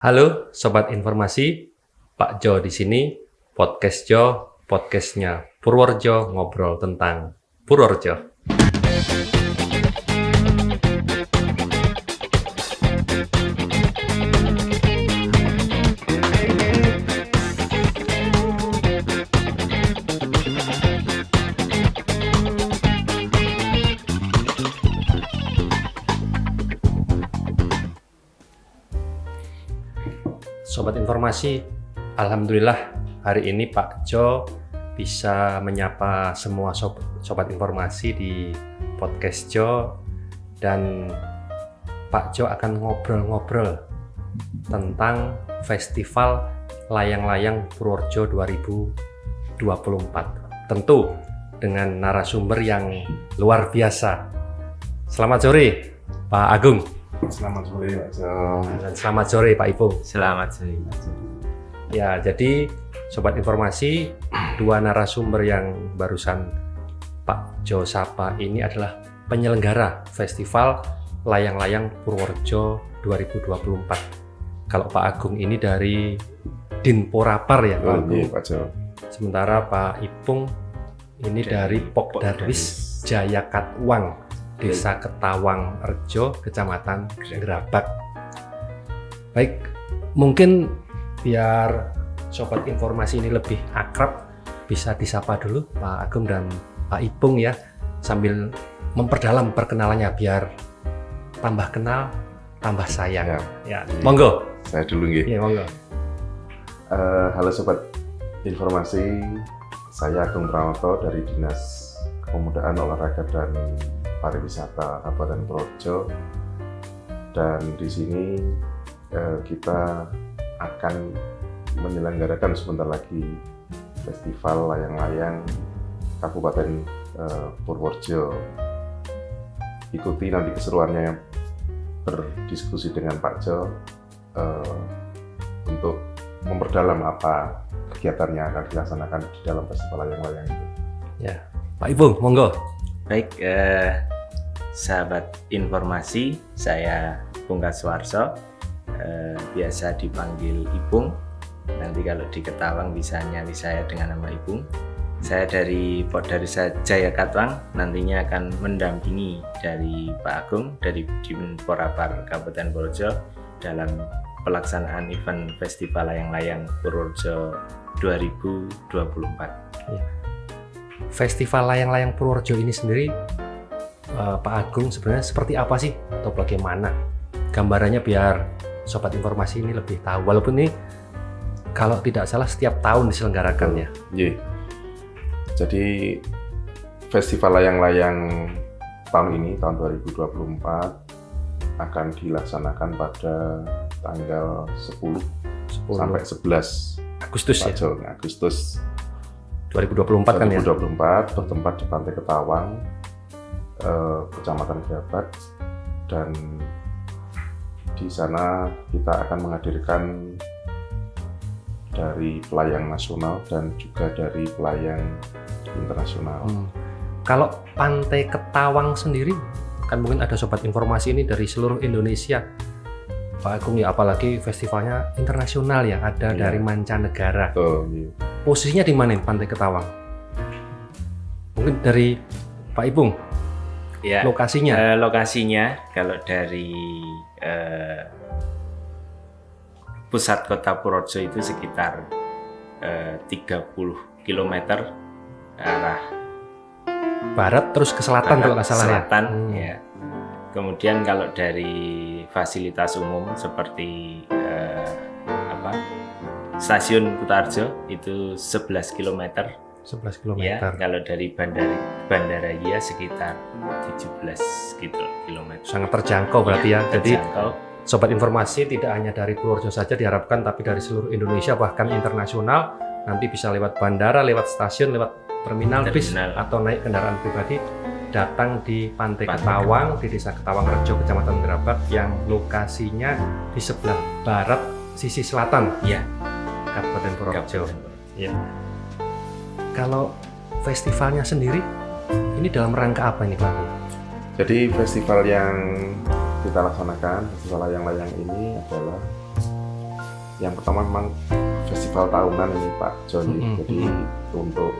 Halo Sobat Informasi, Pak Jo di sini, Podcast Jo, podcastnya Purworejo ngobrol tentang Purworejo. Sobat Informasi, Alhamdulillah hari ini Pak Jo bisa menyapa semua Sobat Informasi di Podcast Jo, dan Pak Jo akan ngobrol-ngobrol tentang Festival Layang-Layang Purworejo 2024. Tentu dengan narasumber yang luar biasa. Selamat sore Pak Agung. Selamat sore Pak Jo. Dan selamat sore Pak Ipung. Selamat sore Pak Jo. Ya, jadi Sobat Informasi, dua narasumber yang barusan Pak Jo sapa ini adalah penyelenggara Festival Layang-Layang Purworejo 2024. Kalau Pak Agung ini dari Dinporapar ya Pak Agung. Iya Pak Jo. Sementara Pak Ipung ini dari Pokdarwis Jaya Katwang, Desa Ketawang Rejo, Kecamatan Gerabak. Baik, mungkin biar Sobat Informasi ini lebih akrab, bisa disapa dulu Pak Agung dan Pak Ipung ya, sambil memperdalam perkenalannya biar tambah kenal, tambah sayang. Ya, monggo. Saya dulu nggih. Iya, monggo. Halo Sobat Informasi, saya Agung Pramoto dari Dinas Kepemudaan, Olahraga dan Pariwisata Kabupaten Purworejo, dan di sini kita akan menyelenggarakan sebentar lagi Festival Layang-Layang Kabupaten Purworejo. Ikuti nanti keseruannya, berdiskusi dengan Pak Jo untuk memperdalam apa kegiatan yang akan dilaksanakan di dalam Festival Layang-Layang itu. Ya, Pak Ipung, monggo. Baik, sahabat informasi, saya Pungkas Suarso, biasa dipanggil Ipung. Nanti kalau di Ketawang bisa nyari saya dengan nama Ipung. Saya dari Pokdarwis Jaya Katwang, nantinya akan mendampingi dari Pak Agung dari Dinporapar Kabupaten Purworejo dalam pelaksanaan event Festival Layang-Layang Purworejo 2024. Ya. Festival Layang-Layang Purworejo ini sendiri, Pak Agung, sebenarnya seperti apa sih atau bagaimana gambarannya biar Sobat Informasi ini lebih tahu, walaupun ini kalau tidak salah setiap tahun diselenggarakan ya. Iya. Jadi Festival Layang-Layang tahun ini, tahun 2024, akan dilaksanakan pada tanggal 10 sampai 11 Agustus ya? Agustus 2024 kan ya? 2024, bertempat di Pantai Ketawang, Kecamatan Gerabak, dan di sana kita akan menghadirkan dari pelayang nasional dan juga dari pelayang internasional. Kalau Pantai Ketawang sendiri, kan mungkin ada Sobat Informasi ini dari seluruh Indonesia, Pak Agung ya, apalagi festivalnya internasional ya, ada dari mancanegara. Iya. Posisinya di mana Pantai Ketawang? Mungkin dari Pak Ipung, Ya, lokasinya? lokasinya kalau dari pusat kota Purworejo itu sekitar 30 km arah Barat terus ke selatan kalau nggak salah selatan, ya? ya. Kemudian kalau dari fasilitas umum seperti Stasiun Kutarjo itu 11 km. 11 km. Ya, kalau dari Bandara Iya sekitar 17 km. Sangat terjangkau berarti ya. Jadi terjangkau. Sobat Informasi tidak hanya dari Purworejo saja diharapkan, tapi dari seluruh Indonesia bahkan internasional. Nanti bisa lewat bandara, lewat stasiun, lewat terminal bis atau naik kendaraan pribadi, datang di Pantai Ketawang, di Desa Ketawang Rejo, Kecamatan Gerabak, yang lokasinya di sebelah barat sisi selatan Ya, Kabupaten Purworejo. Ya. Kalau festivalnya sendiri ini dalam rangka apa ini Pak? Jadi festival yang kita laksanakan, Festival Layang-Layang ini adalah Yang pertama memang festival tahunan ini Pak Joni. Jadi untuk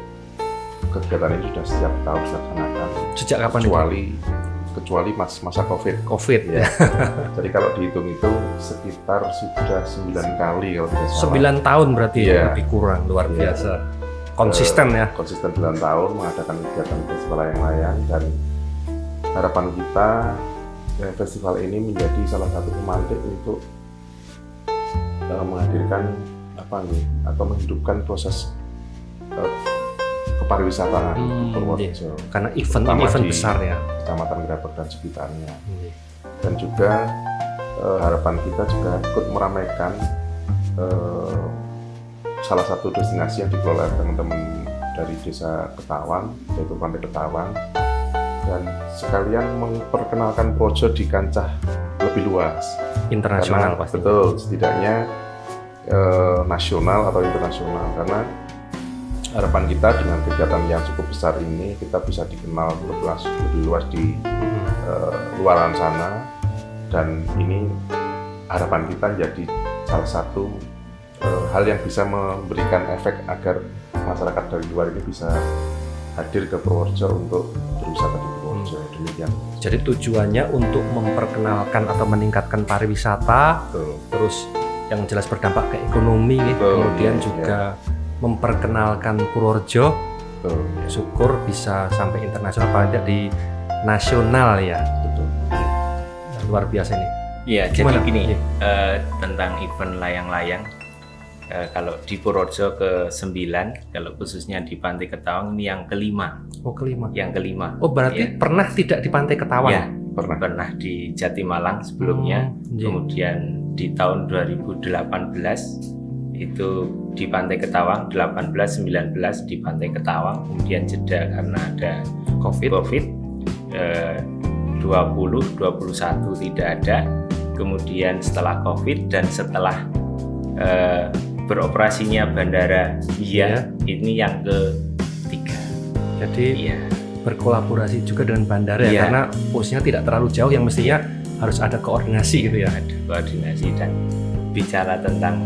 kegiatan ini sudah setiap tahun dilaksanakan. Sejak kapan kecuali masa COVID. COVID ya. Jadi kalau dihitung itu sekitar sudah 9 kali kalau tidak salah. 9 tahun berarti Iya. lebih kurang, luar biasa. Konsisten ya. Konsisten 9 tahun mengadakan kegiatan festival layang-layang, dan harapan kita festival ini menjadi salah satu pemantik untuk menghadirkan atau menghidupkan proses kepariwisataan di Purworejo. Karena event Terutama ini event di besar ya. Kecamatan Grabak dan sekitarnya. Dan juga harapan kita juga ikut meramaikan salah satu destinasi yang dikelola teman-teman dari Desa Ketawang, yaitu Pantai Ketawang, dan sekalian memperkenalkan Purworejo di kancah lebih luas. Internasional Karena, pasti. betul, setidaknya nasional atau internasional, karena harapan kita dengan kegiatan yang cukup besar ini kita bisa dikenal lebih luas di luaran sana, dan ini harapan kita jadi salah satu hal yang bisa memberikan efek agar masyarakat dari luar ini bisa hadir ke Purworejo untuk berwisata di Purworejo. Demikian. Jadi tujuannya untuk memperkenalkan atau meningkatkan pariwisata, Betul. terus yang jelas berdampak ke ekonomi, Betul, kemudian iya, juga memperkenalkan Purworejo. Betul. Syukur bisa sampai internasional, paling tidak di nasional ya. Betul. Luar biasa ini. Ya, Gimana? jadi gini, Iya. tentang event layang-layang, kalau di Purworejo ke-9, kalau khususnya di Pantai Ketawang ini yang kelima. Oh, kelima. Yang kelima. Oh, berarti Ya. pernah tidak di Pantai Ketawang? Ya, Pernah. di Jatimalang sebelumnya. Iya. Kemudian di tahun 2018 itu di Pantai Ketawang, 18-19 di Pantai Ketawang, kemudian jeda karena ada COVID, 20-21 tidak ada, kemudian setelah COVID dan setelah beroperasinya Bandara Iya. ini yang ketiga. Jadi Iya. berkolaborasi juga dengan bandara ya, Iya. karena posisinya tidak terlalu jauh, yang mestinya harus ada koordinasi gitu ya. Ada koordinasi, dan bicara tentang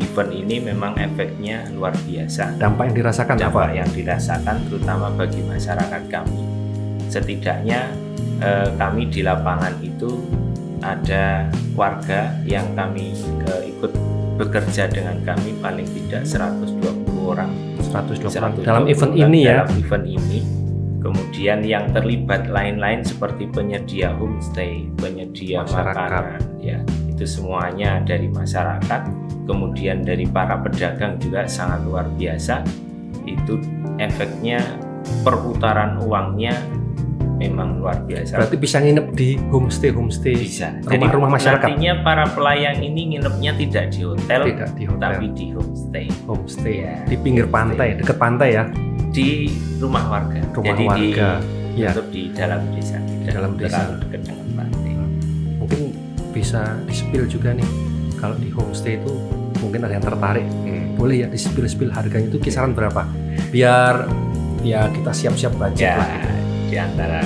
event ini memang efeknya luar biasa. Dampak yang dirasakan Dampak apa? yang dirasakan terutama bagi masyarakat kami. Setidaknya kami di lapangan itu ada warga yang kami ikut bekerja dengan kami paling tidak 120 orang. 120 120 dalam event orang ini ya. dalam event ini. Kemudian yang terlibat lain-lain seperti penyedia homestay, penyedia Masyarakat. makanan, ya itu semuanya dari masyarakat. Kemudian dari para pedagang juga sangat luar biasa. Itu efeknya, perputaran uangnya memang luar biasa. Berarti bisa nginep di homestay Bisa. rumah-rumah masyarakat. Nantinya para pelayang ini nginepnya tidak di hotel, Tidak di hotel, tapi di homestay. homestay Ya, di pinggir pantai, dekat pantai ya. Di rumah warga. Rumah Jadi warga. Ya. untuk di dalam desa, tidak Dalam desa. terlalu dekat dengan pantai. Mungkin bisa di-spill juga nih. Kalau di homestay itu mungkin ada yang tertarik. Boleh ya di-spill harganya itu kisaran berapa? Biar ya kita siap-siap budget Ya, lah gitu. di antara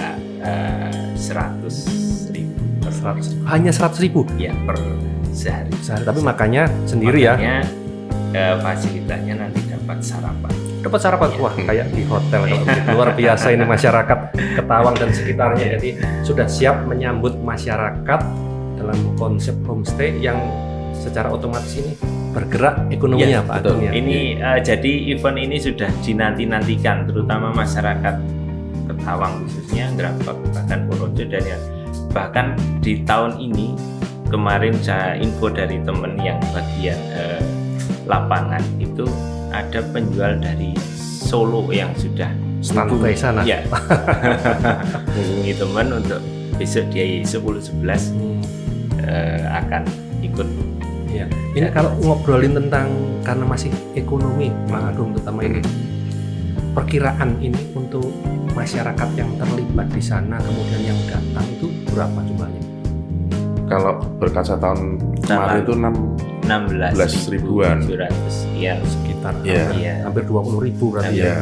100.000 Hanya 100.000 ya per sehari. sehari. Tapi makanya sendiri ya. Makanya, fasilitasnya nanti dapat sarapan. Dapat sarapan, Iya. wah kayak di hotel kalau begitu. Luar biasa ini masyarakat Ketawang dan sekitarnya. Jadi sudah siap menyambut masyarakat dalam konsep homestay yang secara otomatis ini bergerak ekonominya Ya, Pak betul. Agung ya. Ini jadi event ini sudah dinanti-nantikan, terutama masyarakat Ketawang khususnya, Grabak, bahkan Purworejo, dan ya, bahkan di tahun ini kemarin saya info dari teman yang bagian lapangan itu ada penjual dari Solo yang sudah Standby sana. Ya, menghubungi teman untuk besok dia 10-11 akan ikut. Ya. Ini kalau ngobrolin tentang, karena masih ekonomi Pak Agung terutama ini, perkiraan ini untuk masyarakat yang terlibat di sana kemudian yang datang itu berapa jumlahnya? Kalau berkaca tahun kemarin itu 16 ribuan. 700 ya, Sekitar Iya. Iya. hampir 20.000 berarti Iya. ya.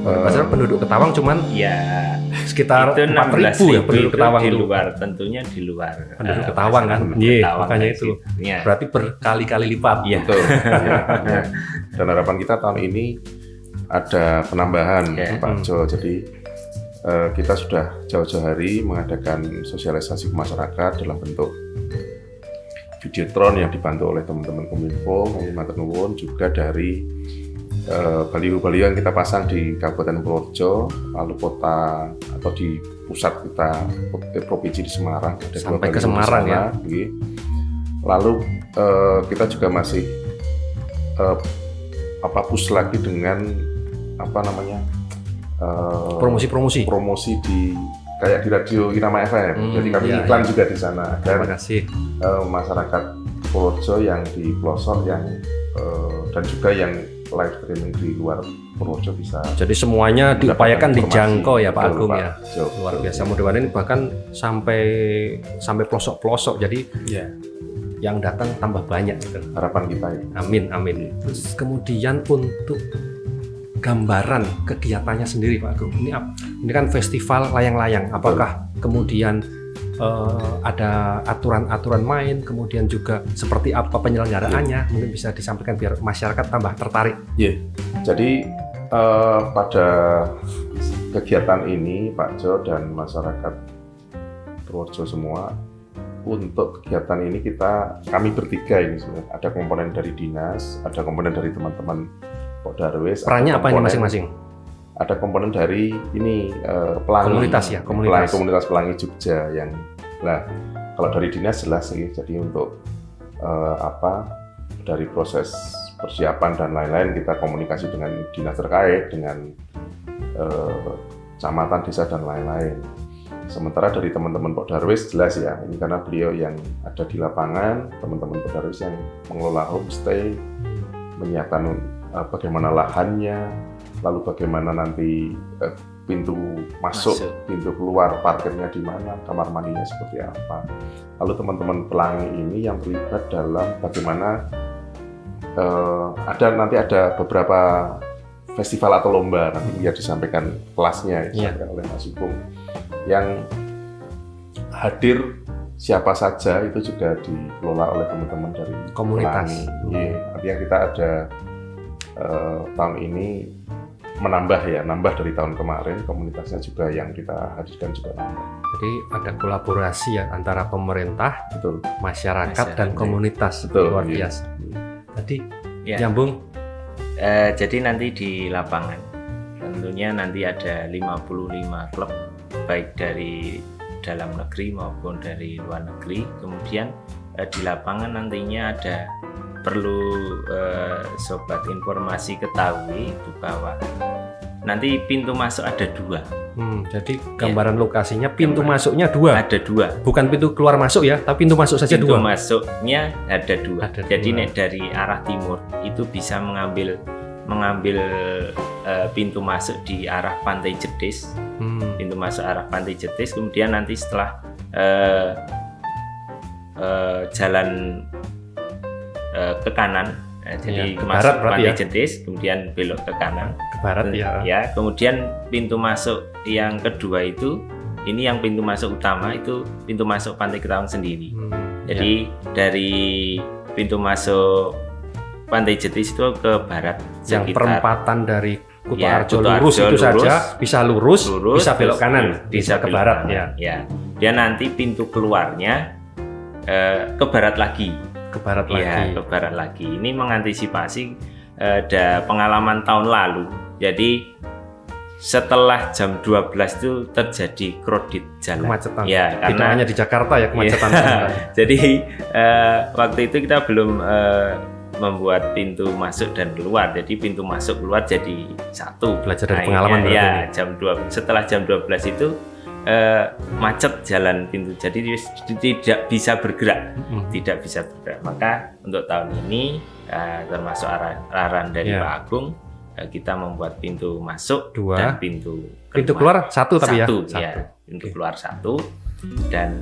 Padahal penduduk Ketawang cuman ya sekitar itu 4.000 ya penduduk Ketawang di itu. luar, tentunya di luar Penduduk Ketawang kan? masyarakat Iya, Ketawang makanya dari itu. situ. Iya. Berarti berkali-kali lipat. Iya. Betul. Ya. Dan harapan kita tahun ini ada penambahan, Oke. Pak Jo. Jadi kita sudah jauh-jauh hari mengadakan sosialisasi ke masyarakat dalam bentuk videotron yang dibantu oleh teman-teman Kominfo, matur nuwun, juga dari baliho-baliho yang kita pasang di Kabupaten Purworejo, lalu kota atau di pusat kita provinsi di Semarang, ada Sampai dua ke baliho di Semarang sana, ya. gitu. Lalu kita juga masih push lagi dengan Promosi-promosi. promosi di kayak di radio Irama FM. Jadi kami iya, iklan iya. juga di sana Terima agar kasih. masyarakat Purworejo yang di pelosok yang dan juga yang live streaming di luar Purworejo bisa Jadi semuanya mendapatkan diupayakan informasi. dijangkau ya Pak Betul, Agung Pak ya. Jo. Luar Betul. biasa, mudah-mudahan ini bahkan sampai pelosok-pelosok. Jadi Iya. yang datang tambah banyak gitu. Harapan kita ya. Amin, amin. Terus kemudian untuk gambaran kegiatannya sendiri Pak Agung. Ini kan festival layang-layang. Apakah kemudian ada aturan-aturan main, kemudian juga seperti apa penyelenggaraannya? Mungkin bisa disampaikan biar masyarakat tambah tertarik. Jadi pada kegiatan ini Pak Jo dan masyarakat Purworejo semua, untuk kegiatan ini kami bertiga ini sebenarnya ada komponen dari dinas, ada komponen dari teman-teman Pok Darwis. Perannya ada apa ini komponen- masing-masing? Ada komponen dari ini pelangi, Komunitas ya, komunitas. komunitas pelangi Jogja yang, nah kalau dari dinas jelas sih, jadi untuk dari proses persiapan dan lain-lain kita komunikasi dengan dinas terkait, dengan kecamatan, desa dan lain-lain. Sementara dari teman-teman Pok Darwis jelas ya, ini karena beliau yang ada di lapangan, teman-teman Pok Darwis yang mengelola homestay, menyiapkan bagaimana lahannya, lalu bagaimana nanti pintu masuk, pintu keluar, parkirnya di mana, kamar mandinya seperti apa. Lalu teman-teman pelangi ini yang terlibat dalam bagaimana nanti ada beberapa festival atau lomba, nanti biar disampaikan kelasnya disampaikan oleh Mas Ipung, yang hadir siapa saja itu juga dikelola oleh teman-teman dari Komunitas. Pelangi. Iya, artinya kita ada tahun ini nambah dari tahun kemarin, komunitasnya juga yang kita hadirkan juga nambah. Jadi ada kolaborasi ya antara pemerintah, Betul. masyarakat dan komunitas. Betul, Luar iya. biasa. Tadi Ya. nyambung. Jadi nanti di lapangan tentunya nanti ada 55 klub baik dari dalam negeri maupun dari luar negeri. Kemudian di lapangan nantinya ada perlu sobat informasi ketahui itu bahwa nanti pintu masuk ada 2. Jadi gambaran lokasinya pintu Gambaran. masuknya 2. Ada 2. Bukan pintu keluar masuk ya, tapi pintu masuk saja Pintu 2. masuknya ada 2. Ada Jadi 2. nek dari arah timur itu bisa mengambil pintu masuk di arah Pantai Jetis. Pintu masuk arah Pantai Jetis, kemudian nanti setelah jalan ke kanan, jadi ke masuk barat berarti Pantai ya? Jetis, kemudian belok ke kanan. Ke barat ya. Kemudian pintu masuk yang kedua itu, ini yang pintu masuk utama itu pintu masuk Pantai Ketawang sendiri. Jadi dari pintu masuk Pantai Jetis itu ke barat Yang sekitar perempatan dari Kuto Ya, Arjo Kuto lurus Arjo itu lurus, saja, bisa lurus, bisa belok terus kanan, bisa ke belok barat kanan. ya. Dia nanti pintu keluarnya ke barat lagi. Ke barat Ya, lagi. ke barat lagi. Ini mengantisipasi ada pengalaman tahun lalu. Jadi setelah jam 12 itu terjadi kredit jalan. Kemacetan. Ya, Tidak karena hanya di Jakarta ya kemacetan. jadi waktu itu kita belum membuat pintu masuk dan keluar. Jadi pintu masuk keluar jadi satu. Belajar dari pengalaman berarti ya, ini. jam 2 setelah jam 12 itu macet jalan pintu. Jadi tidak bisa bergerak. Tidak bisa bergerak. Maka untuk tahun ini termasuk arahan dari Ya. Pak Agung, kita membuat pintu masuk 2. dan pintu keluar 1 tapi ya. satu, ya. Pintu keluar 1. Dan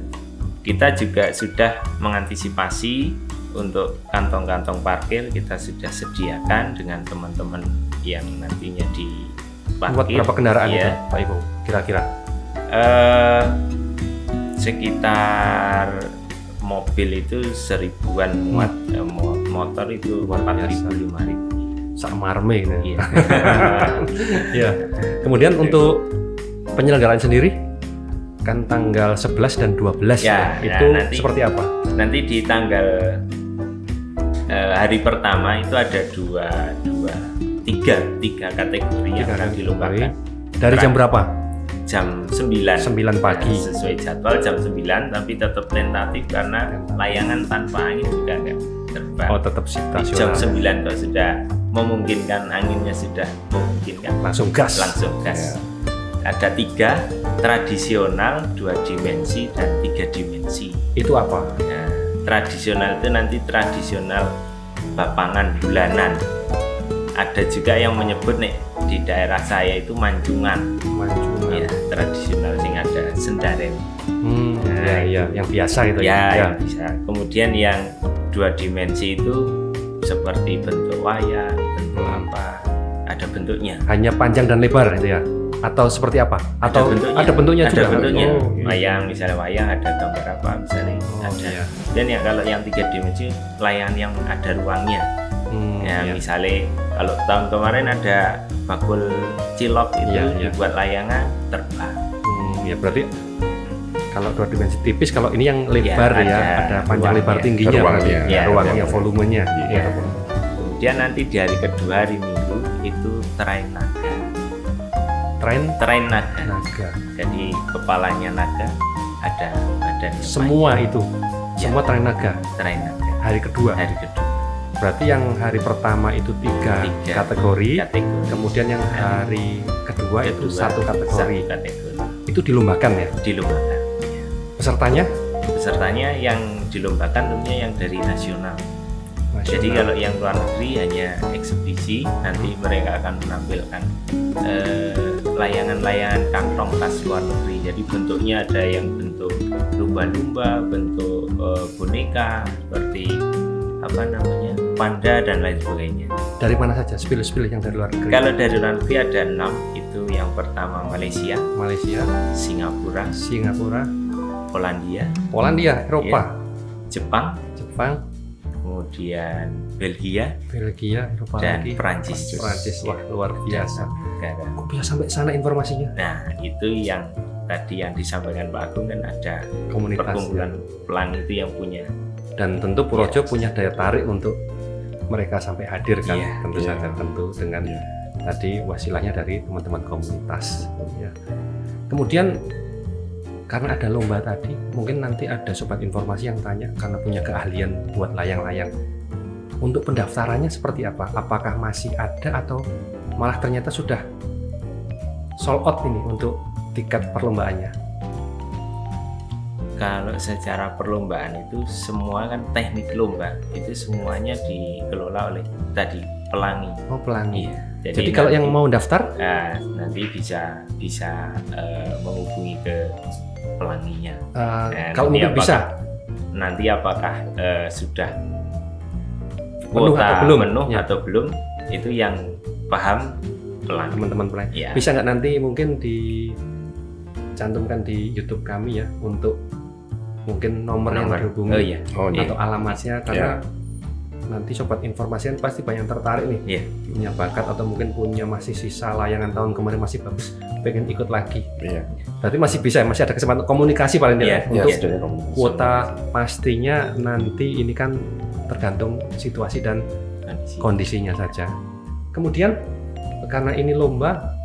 kita juga sudah mengantisipasi untuk kantong-kantong parkir, kita sudah sediakan dengan teman-teman yang nantinya Buat diparkir. berapa kendaraan ya. itu Pak Ibu kira-kira? Sekitar mobil itu 1000-an muat, motor itu Luar biasa. 4.000 5.000. Sak marme gitu. Iya. Ya. Kemudian untuk penyelenggaraan sendiri kan tanggal 11 dan 12 Ya, itu nah, nanti- seperti apa? Nanti di tanggal hari pertama itu ada tiga kategori yang Tiga akan kategori. dilombakan. Dari jam berapa? Jam 9. 9 pagi. Nah, sesuai jadwal jam 9, tapi tetap tentatif karena layangan tanpa angin juga nggak terbang. Oh, tetap Di jam situasional. 9 kalau sudah memungkinkan, anginnya sudah memungkinkan, Langsung gas. langsung gas. Ada 3 tradisional, 2 dimensi dan 3 dimensi. Itu apa? Nah, tradisional itu nanti tradisional bapangan bulanan. Ada juga yang menyebut nih di daerah saya itu manjungan. Manjungan. Ya, tradisional sing ada sendaren. Ya, ya, yang biasa itu Ya, ya. yang bisa. Kemudian yang 2 dimensi itu seperti bentuk wayang, bentuk apa? Ada bentuknya. Hanya panjang dan lebar itu ya? Atau seperti apa? Atau ada bentuknya ada juga? bentuknya. Oh, iya. Wayang, misalnya wayang ada gambar apa, misalnya Oh, ada. iya. Dan yang kalau yang 3 dimensi layangan yang ada ruangnya. Ya, Iya. misalnya kalau tahun kemarin ada bakul cilok itu Iya, iya. dibuat layangan terbang. Ya berarti kalau 2 dimensi tipis, kalau ini yang lebar Ya, ya, ada ada panjang lebar ruangnya. tingginya, Ruangnya. Ya, ruangnya, volumenya. Iya. Ya. Kemudian nanti di hari kedua, hari Minggu itu terain naga. Terain naga. Naga. Jadi kepalanya naga, ada badannya Semua panjang. itu, semua terain naga. Terain naga. Hari kedua. Hari kedua. Berarti yang hari pertama itu 3 Tiga kategori, kategori. kemudian yang hari kedua itu satu kategori. Satu kategori. Itu dilombakan ya. Dilombakan. Pesertanya? Pesertanya yang dilombakan tentunya yang dari nasional. Jadi Nasional. kalau yang luar negeri hanya eksebisi, nanti mereka akan menampilkan layangan-layangan kantong khas luar negeri. Jadi bentuknya ada yang bentuk lumba-lumba, bentuk boneka seperti apa namanya, panda dan lain sebagainya. Dari mana saja? Spill yang dari luar negeri. Kalau dari luar negeri ada 6, itu yang pertama Malaysia, Malaysia, Singapura, Singapura, Polandia, Polandia, Eropa, Jepang, Jepang, kemudian Belgia, Belgia, Eropa dan lagi. Perancis. Perancis, wah luar biasa. Negara. Kok bisa sampai sana informasinya? Nah, itu yang tadi yang disampaikan Pak Agung, kan ada Komunitas. perkumpulan pelang itu yang punya. Dan tentu Purworejo punya daya tarik untuk mereka sampai hadir kan, Iya, tentu iya. saja tentu dengan Iya. tadi wasilahnya dari teman-teman komunitas. Ya. Kemudian karena ada lomba tadi, mungkin nanti ada sobat informasi yang tanya karena punya keahlian buat layang-layang. Untuk pendaftarannya seperti apa? Apakah masih ada atau malah ternyata sudah sold out ini untuk tiket perlombaannya? Kalau secara perlombaan itu semua kan teknik lomba itu semuanya dikelola oleh tadi pelangi. Oh, pelangi. Iya. Jadi kalau yang mau daftar, nanti bisa menghubungi ke pelanginya. kalau nanti mungkin bisa Nanti apakah sudah Penuh kuota atau belum? penuh Ya. atau belum, itu yang paham pelangi. teman-teman pelangi. Ya. Bisa nggak nanti mungkin dicantumkan di YouTube kami ya untuk mungkin nomor yang dihubungi Oh iya. Oh, atau alamatnya, karena nanti sobat informasi kan pasti banyak tertarik nih, Iya. punya bakat atau mungkin punya masih sisa layangan tahun kemarin masih bagus, pengen ikut lagi. Iya. Berarti masih bisa, masih ada kesempatan komunikasi paling Iya, tidak Iya, untuk setidaknya komunikasi. kuota. Pastinya nanti ini kan tergantung situasi dan Kondisi. kondisinya saja. Kemudian karena ini lomba,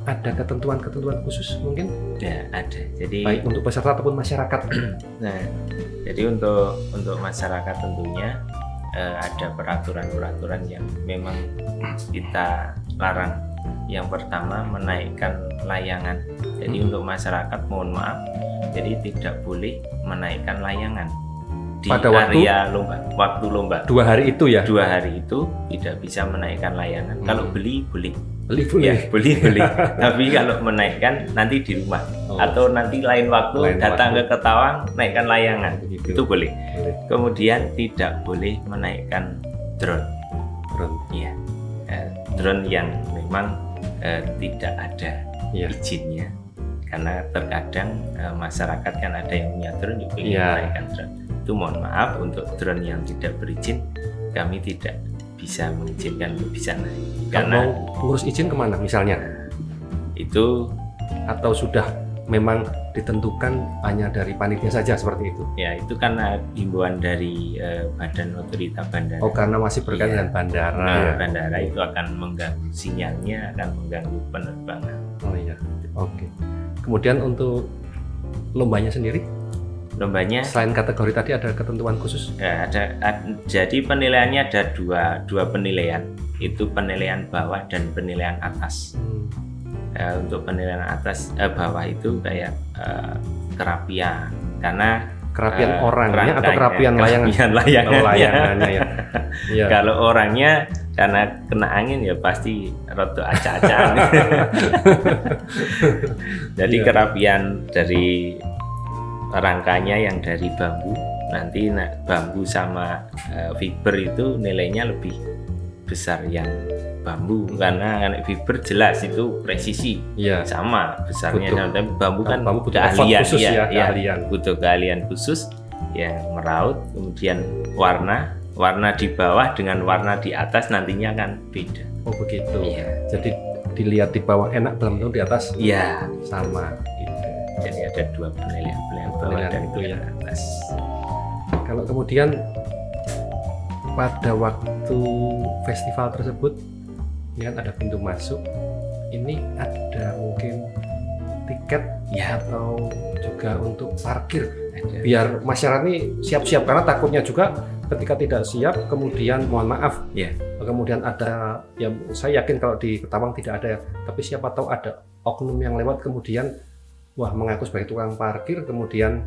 ada ketentuan-ketentuan khusus mungkin Ya, ada. Jadi baik untuk peserta ataupun masyarakat. Nah, jadi untuk masyarakat tentunya ada peraturan-peraturan yang memang kita larang. Yang pertama, menaikkan layangan. Jadi untuk masyarakat, mohon maaf, jadi tidak boleh menaikkan layangan di Pada waktu? area lomba. Waktu lomba 2 hari itu ya, 2 hari itu tidak bisa menaikkan layangan. Kalau beli boleh, beli ya boleh. Tapi kalau menaikkan nanti di rumah. Oh. Atau nanti lain waktu Lain datang waktu. ke Ketawang naikkan layangan, Begitu. itu boleh. Boleh. Kemudian tidak boleh menaikkan drone, Drone. ya drone yang memang tidak ada Iya. izinnya, karena terkadang masyarakat kan ada yang punya drone juga ingin Iya. menaikkan drone. Itu mohon maaf untuk drone yang tidak berizin kami tidak bisa mengizinkan untuk bisa naik Kalau karena mau ngurus izin kemana misalnya? itu Atau sudah memang ditentukan hanya dari panitia saja seperti itu? ya itu karena himbauan dari Badan Otorita Bandara. Oh, karena masih berkaitan Iya. dengan bandara. Nah, bandara itu akan mengganggu sinyalnya, akan mengganggu penerbangan. Oh iya, oke. Kemudian untuk lombanya sendiri, Lombanya selain kategori tadi ada ketentuan khusus? ya, jadi penilaiannya ada dua penilaian, itu penilaian bawah dan penilaian atas. Untuk penilaian atas bawah itu kayak kerapian, karena Kerapian orangnya atau rangkanya, kerapian layangan? kerapian layangannya. Oh, layangannya ya. Iya. Kalau orangnya karena kena angin ya pasti roto acak-acakan. Jadi Iya. kerapian dari rangkanya yang dari bambu, nanti bambu sama fiber itu nilainya lebih besar yang bambu, karena fiber jelas itu presisi Iya. sama besarnya, Butuh. tapi bambu kan Bambu butuh effort keahlian, khusus ya, iya, keahlian. butuh keahlian khusus yang meraut, kemudian warna di bawah dengan warna di atas nantinya kan beda. Oh begitu. Iya. Jadi dilihat di bawah enak, belum tentu di atas Iya, sama. Gitu. jadi ada dua penilaian bawah Penilaian dan itu ya. penilaian atas. Kalau kemudian pada waktu festival tersebut, ini kan ada pintu masuk. Ini ada mungkin tiket Ya, atau juga untuk parkir, ada. biar masyarakat ini siap-siap, karena takutnya juga ketika tidak siap kemudian mohon maaf Ya. kemudian ada, ya saya yakin kalau di Ketawang tidak ada ya, tapi siapa tahu ada oknum yang lewat kemudian wah mengaku sebagai tukang parkir, kemudian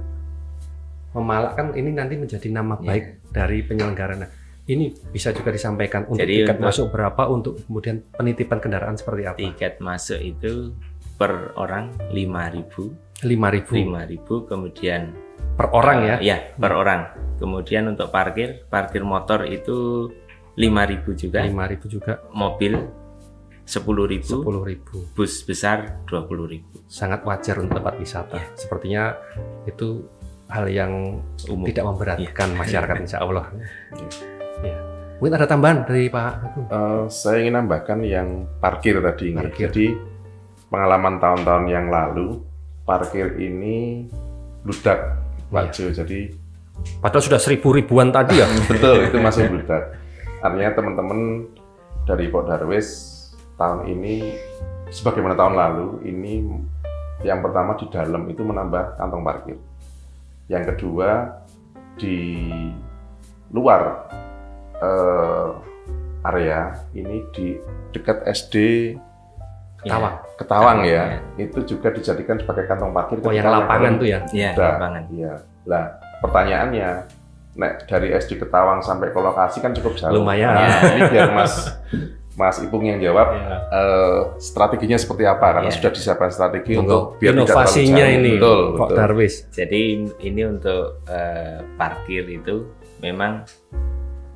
memalakkan, ini nanti menjadi nama Ya. baik dari penyelenggara. Nah, ini bisa juga disampaikan untuk Jadi tiket untuk- masuk berapa, untuk kemudian penitipan kendaraan seperti apa? Tiket masuk itu per orang 5.000, 5.000 kemudian per orang ya? ya per orang. Kemudian untuk parkir motor itu 5.000 juga, 5.000 juga, mobil 10.000, 10.000. bus besar 20.000. Sangat wajar untuk tempat wisata. Ya. Sepertinya itu hal yang Umum. tidak memberatkan Iya. masyarakat, insya Allah. Ya. Mungkin ada tambahan dari Pak Agung? Saya ingin nambahkan yang parkir tadi. nih. Parkir. Jadi pengalaman tahun-tahun yang lalu parkir ini bludak, Pak Jo. Jadi Padahal sudah 1.000-ribuan tadi ya. betul itu masih bludak. Artinya teman-teman dari Pok Darwis tahun ini sebagaimana tahun lalu ini yang pertama di dalam itu menambah kantong parkir. Yang kedua di luar area ini di dekat SD Ketawang. Ketawang Ketawang, ya, itu juga dijadikan sebagai kantong parkir. Oh, yang ketika lapangan lebaran. tuh ya. Ya, Udah. lapangan. Iya. Lah, pertanyaannya, nek dari SD Ketawang sampai ke lokasi kan cukup jauh. Lumayan. Nah, ini biar Mas Ipung yang jawab Ya. strateginya seperti apa? Karena Ya. sudah disiapkan strategi Monggo. untuk biar tidak terlalu Inovasinya jauh. ini, Betul, Pak betul. Darwis. Jadi ini untuk parkir itu memang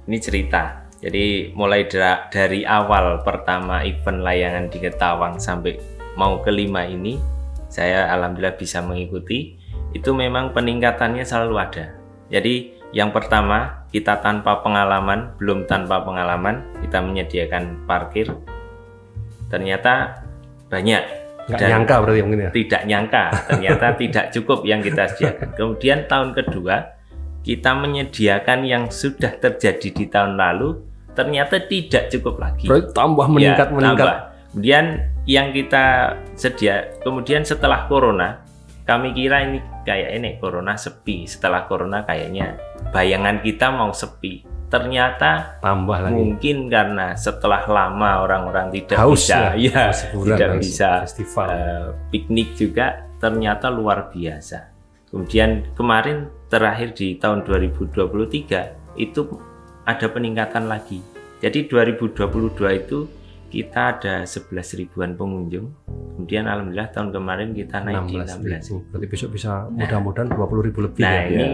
ini cerita. Jadi mulai dari awal pertama event layangan di Ketawang sampai mau kelima ini, saya alhamdulillah bisa mengikuti. Itu memang peningkatannya selalu ada. Jadi yang pertama kita belum tanpa pengalaman, kita menyediakan parkir. Ternyata banyak. Nggak Dan nyangka berarti mungkin ya. tidak nyangka, ternyata tidak cukup yang kita sediakan. Kemudian tahun kedua kita menyediakan yang sudah terjadi di tahun lalu, ternyata tidak cukup lagi. Berarti tambah Ya, meningkat. tambah. Kemudian yang kita kemudian setelah corona, kami kira ini kayak ini corona sepi. Setelah corona kayaknya bayangan kita mau sepi. Ternyata Tambah lagi. mungkin karena setelah lama orang-orang tidak Haus bisa, ya, haus hiburan, tidak haus bisa festival. piknik juga, ternyata luar biasa. Kemudian kemarin terakhir di tahun 2023 itu ada peningkatan lagi. Jadi 2022 itu kita ada 11 ribuan pengunjung. Kemudian alhamdulillah tahun kemarin kita naik di 16 ribu. Berarti besok bisa mudah-mudahan 20.000 lebih Nah, ya. ini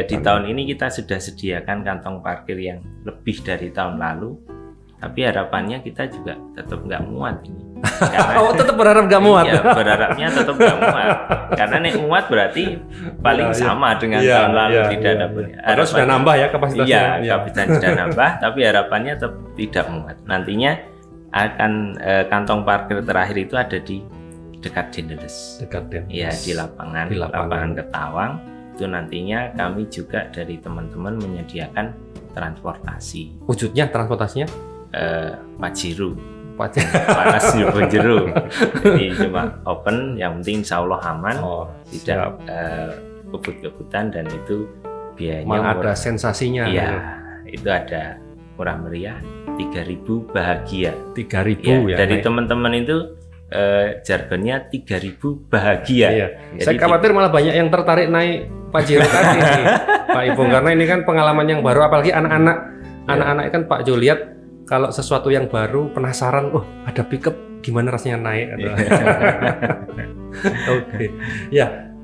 di tahun ini kita sudah sediakan kantong parkir yang lebih dari tahun lalu. Tapi harapannya kita juga tetap nggak muat ini. Karena, Oh, tetap berharap nggak muat. Iya, berharapnya tetap nggak muat. Karena nek muat berarti paling sama dengan tahun lalu tidak ada. Padahal sudah nambah ya kapasitasnya. Iya, kapasitas sudah nambah, tapi harapannya tetap tidak muat. Nantinya akan kantong parkir terakhir itu ada di dekat Dendeles. Dekat Dendeles. Iya, di lapangan Ketawang. Itu nantinya kami juga dari teman-teman menyediakan transportasi. Wujudnya transportasinya? Pajero. Pajero. Panas Pajero. Jadi cuma open, yang penting insya Allah aman, tidak kebut-kebutan, dan itu biayanya malah ada sensasinya. Iya, itu ada murah meriah, 3.000 bahagia. 3.000 ya. Dari teman-teman itu jargonnya 3.000 bahagia. Iya. Jadi Saya khawatir malah banyak yang tertarik naik Pajero tadi nih, Pak Ipung, karena ini kan pengalaman yang baru, apalagi anak-anak kan Pak Jo lihat kalau sesuatu yang baru penasaran, ada pickup, gimana rasanya naik? Oke. Ya,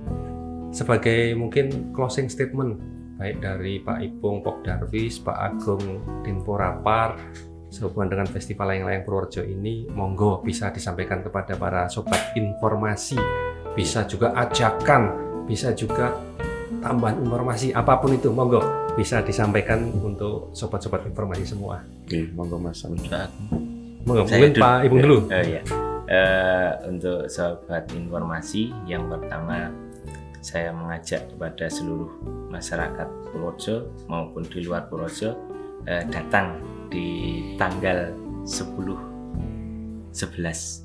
sebagai mungkin closing statement baik dari Pak Ipung, Pok Darwis, Pak Agung, Dinpo Rapar sehubungan dengan Festival Layang-Layang Purworejo ini, monggo bisa disampaikan kepada para sobat informasi, bisa juga ajakan, bisa juga tambahan informasi, apapun itu, monggo bisa disampaikan untuk sobat-sobat informasi semua. Oke, monggo Mas. Monggo, mungkin Pak Ipung dulu. Untuk sobat informasi, yang pertama saya mengajak kepada seluruh masyarakat Purworejo maupun di luar Purworejo datang di tanggal 11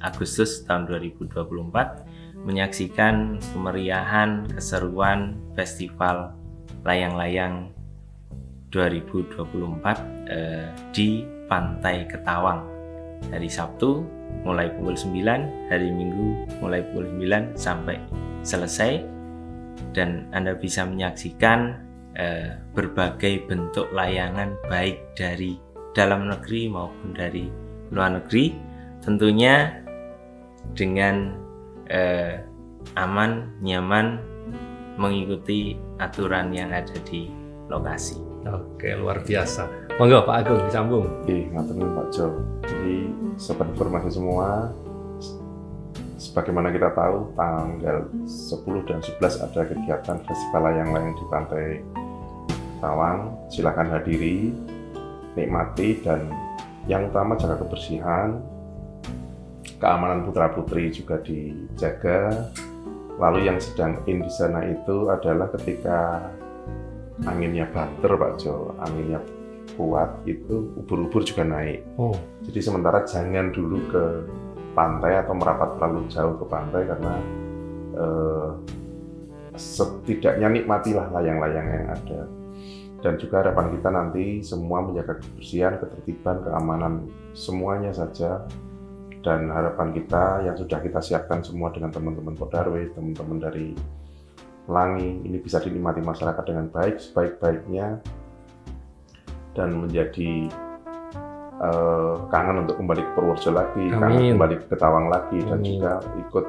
Agustus tahun 2024 menyaksikan kemeriahan, keseruan Festival Layang-Layang 2024 di Pantai Ketawang. Hari Sabtu mulai pukul 9, hari Minggu mulai pukul 9 sampai selesai, dan Anda bisa menyaksikan berbagai bentuk layangan baik dari dalam negeri maupun dari luar negeri, tentunya dengan aman, nyaman, mengikuti aturan yang ada di lokasi. Oke, luar biasa. Monggo Pak Agung disambung. Oke, ngatur nuwun Pak Jo. Jadi sobat informasi semua, sebagaimana kita tahu tanggal 10 dan 11 ada kegiatan Festival Layang-Layang di Pantai Ketawang. Silakan hadiri, nikmati, dan yang utama jaga kebersihan, keamanan putra-putri juga dijaga. Lalu yang sedang in di sana itu adalah ketika anginnya banter Pak Jo, anginnya kuat, itu ubur-ubur juga naik. Jadi sementara jangan dulu ke pantai atau merapat terlalu jauh ke pantai, karena setidaknya nikmatilah layang-layang yang ada. Dan juga harapan kita nanti semua menjaga kebersihan, ketertiban, keamanan semuanya saja. Dan harapan kita yang sudah kita siapkan semua dengan teman-teman Podarwis, teman-teman dari Pelangi, ini bisa dinikmati masyarakat dengan baik, sebaik-baiknya, dan menjadi kangen untuk kembali ke Purworejo lagi, kangen kembali ke Ketawang lagi. Dan juga ikut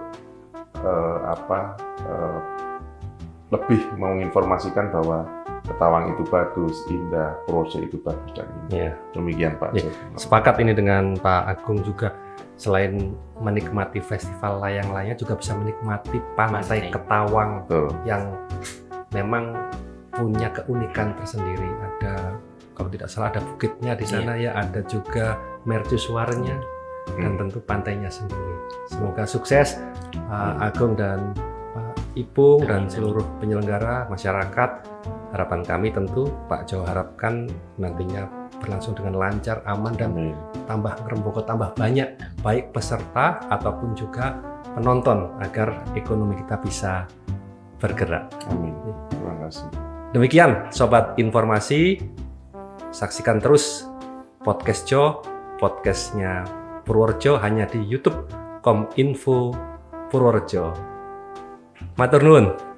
lebih menginformasikan bahwa Ketawang itu bagus, indah, Purworejo itu bagus, dan indah. Demikian Pak. Sepakat ini dengan Pak Agung juga. Selain menikmati festival layang-layang, juga bisa menikmati Pantai Ketawang. Yang memang punya keunikan tersendiri. Ada, kalau tidak salah, ada bukitnya di sana, ya, ada juga mercusuarnya, dan tentu pantainya sendiri. Semoga sukses Agung dan Pak Ipung dan seluruh penyelenggara, masyarakat. Harapan kami tentu Pak Jo harapkan nantinya berlangsung dengan lancar, aman, dan tambah ngeremboko, tambah banyak baik peserta ataupun juga penonton, agar ekonomi kita bisa bergerak. Amin. Terima kasih. Demikian Sobat Informasi, saksikan terus podcast Jo, podcastnya Purworejo, hanya di YouTube Kominfo Purworejo. Matur nuwun.